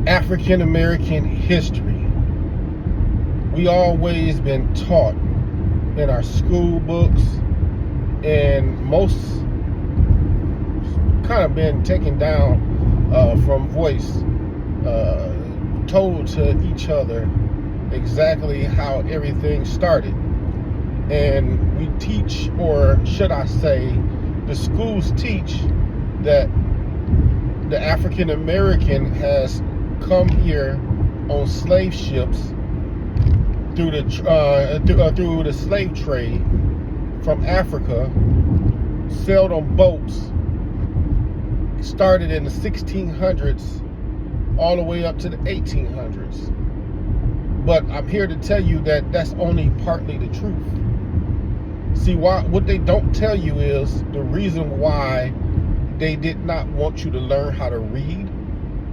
African American history. We always been taught in our school books, and most kind of been taken down from voice, told to each other exactly how everything started. And we teach, or should I say, the schools teach that the African American has come here on slave ships through the slave trade from Africa, sailed on boats, started in the 1600s all the way up to the 1800s. But I'm here to tell you that that's only partly the truth. See, what they don't tell you is the reason why they did not want you to learn how to read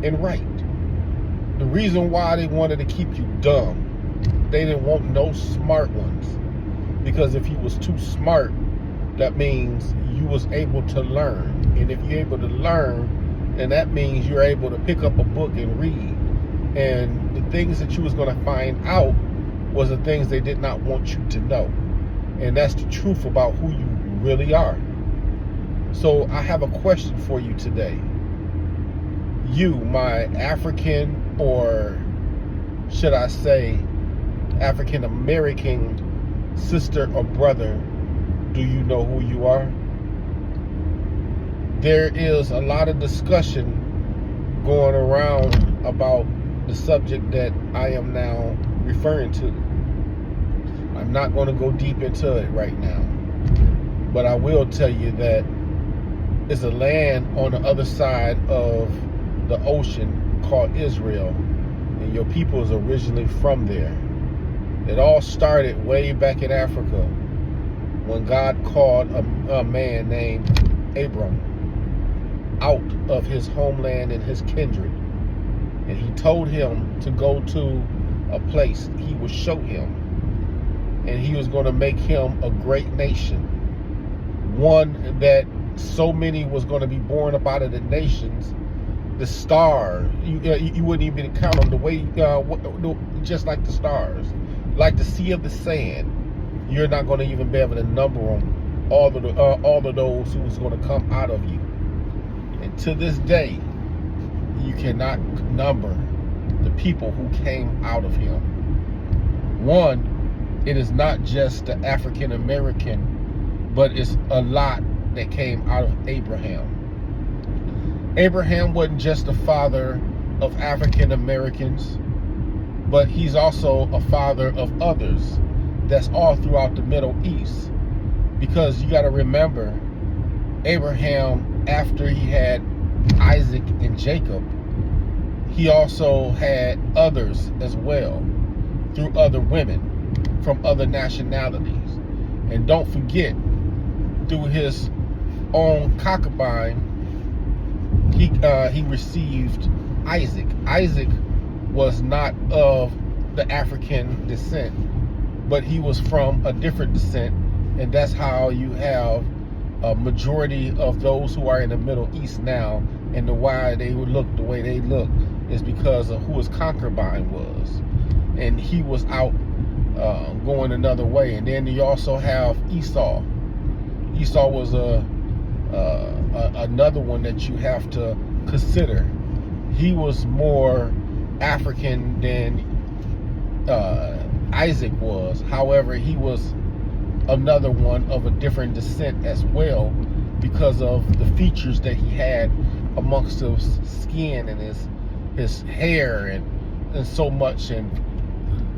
and write. The reason why they wanted to keep you dumb. They didn't want no smart ones. Because if you was too smart, that means you was able to learn. And if you're able to learn, then that means you're able to pick up a book and read. And the things that you was going to find out was the things they did not want you to know. And that's the truth about who you really are. So I have a question for you today. You, my African, or should I say African American sister or brother, do you know who you are? There is a lot of discussion going around about the subject that I am now referring to. I'm not going to go deep into it right now, but I will tell you that it's a land on the other side of the ocean called Israel, and your people is originally from there. It all started way back in Africa when God called a man named Abram out of his homeland and his kindred, and he told him to go to a place he would show him, and he was going to make him a great nation, one that so many was going to be born up out of the nations. The star, you wouldn't even count them the way, just like the stars, like the sea of the sand. You're not going to even be able to number them, all of those who was going to come out of you. And to this day, you cannot number the people who came out of him. One, it is not just the African American, but it's a lot that came out of Abraham. Abraham wasn't just the father of African Americans, but he's also a father of others. That's all throughout the Middle East. Because you got to remember, Abraham, after he had Isaac and Jacob, he also had others as well, through other women from other nationalities. And don't forget, through his own concubine, he received Isaac. Isaac was not of the African descent, but he was from a different descent, and that's how you have a majority of those who are in the Middle East now, and why they would look the way they look is because of who his concubine was, and he was out going another way. And then you also have Esau. Esau was another one that you have to consider. He was more African than Isaac was. However, he was another one of a different descent as well, because of the features that he had amongst his skin and his hair and so much, and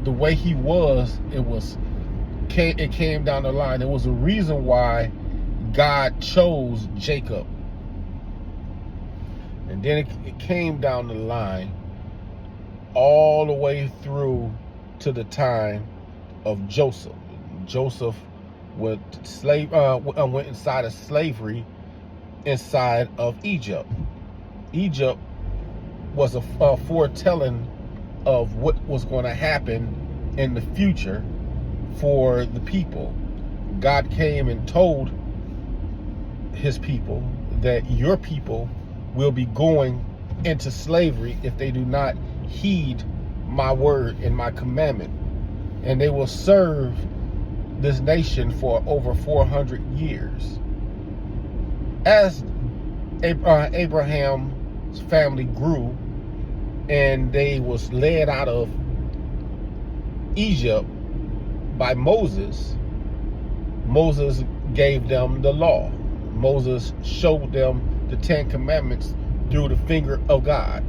the way he was, it came down the line. There was a reason why God chose Jacob. And then it came down the line all the way through to the time of Joseph. Joseph went inside of slavery inside of Egypt. Egypt was a foretelling of what was going to happen in the future for the people. God came and told his people that your people will be going into slavery if they do not heed my word and my commandment. And they will serve this nation for over 400 years. As Abraham's family grew and they was led out of Egypt by Moses, Moses gave them the law. Moses showed them the 10 Commandments through the finger of God.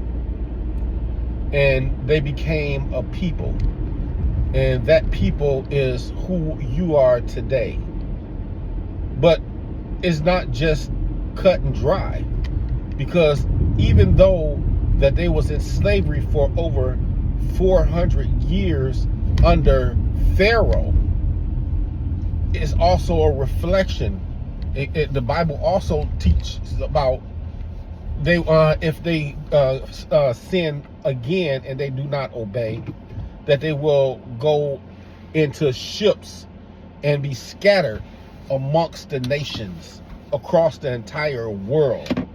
And they became a people. And that people is who you are today. But it's not just cut and dry. Because even though that they was in slavery for over 400 years under Pharaoh, it's also a reflection. The Bible also teaches about if they sin again and they do not obey, that they will go into ships and be scattered amongst the nations across the entire world.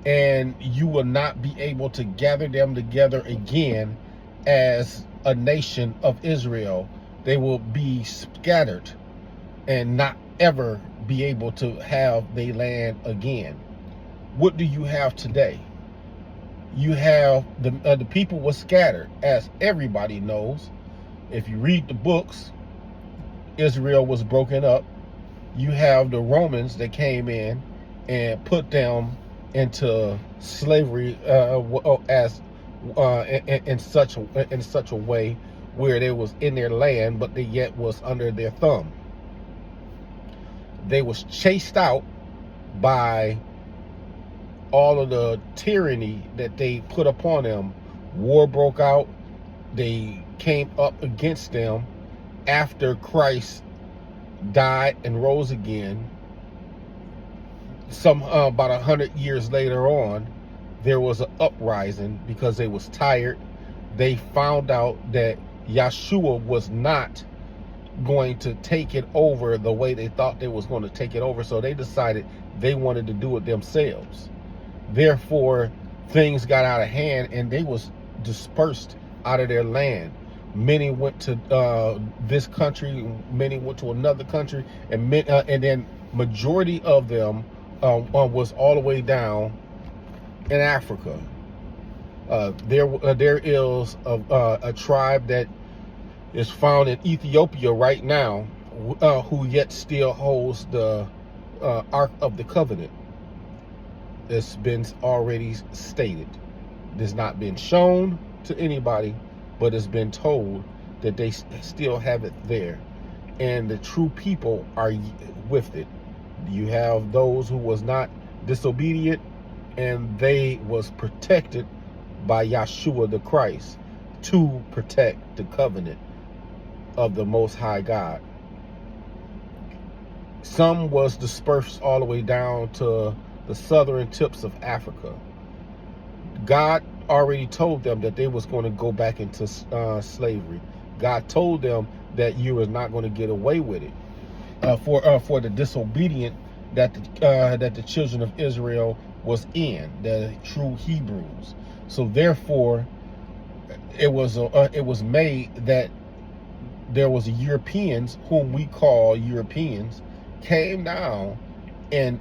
And you will not be able to gather them together again as a nation of Israel. They will be scattered and not ever be able to have their land again. What do you have today? You have the people were scattered, as everybody knows. If you read the books, Israel was broken up. You have the Romans that came in and put them into slavery in such a way where they was in their land, but they yet was under their thumb. They was chased out by all of the tyranny that they put upon them. War broke out. They came up against them after Christ died and rose again. About 100 years later on, there was an uprising because they was tired. They found out that Yeshua was not going to take it over the way they thought they was going to take it over, so they decided they wanted to do it themselves. Therefore, things got out of hand and they was dispersed out of their land. Many went to this country, many went to another country, and then majority of them was all the way down in Africa. There is a tribe that is found in Ethiopia right now, who yet still holds the Ark of the Covenant. It's been already stated. It's not been shown to anybody, but it's been told that they still have it there. And the true people are with it. You have those who was not disobedient, and they was protected by Yeshua the Christ to protect the covenant of the Most High God. Some was dispersed all the way down to the southern tips of Africa. God already told them that they was going to go back into slavery. God told them that you was not going to get away with it for the disobedient that the children of Israel was in, the true Hebrews. So therefore, it was made that there was Europeans, whom we call Europeans, came down and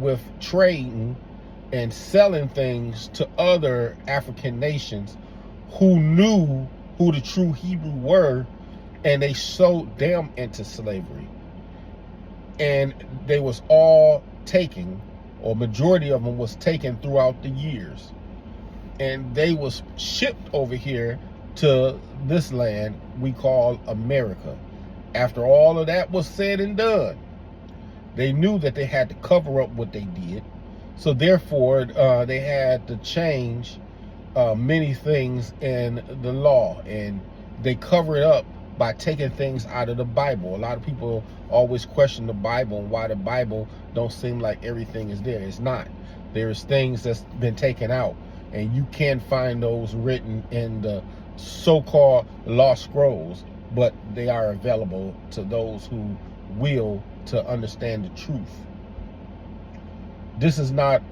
with trading and selling things to other African nations who knew who the true Hebrew were, and they sold them into slavery. And they was all taken, or majority of them was taken throughout the years. And they was shipped over here to this land we call America. After all of that was said and done, they knew that they had to cover up what they did. So therefore, they had to change many things in the law, and they cover it up by taking things out of the Bible. A lot of people always question the Bible and why the Bible don't seem like everything is there. It's not. There's things that's been taken out, and you can find those written in the so-called lost scrolls, but they are available to those who will to understand the truth. This is not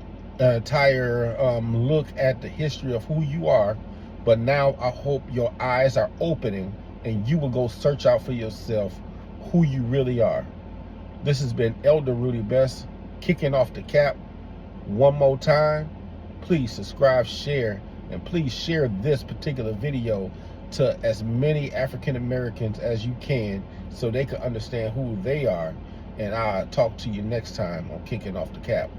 entire look at the history of who you are. But now I hope your eyes are opening and you will go search out for yourself who you really are. This has been Elder Rudy Best, kicking off the cap. One more time, please subscribe, share, and please share this particular video to as many African Americans as you can so they can understand who they are. And I'll talk to you next time on Kicking Off the Cap.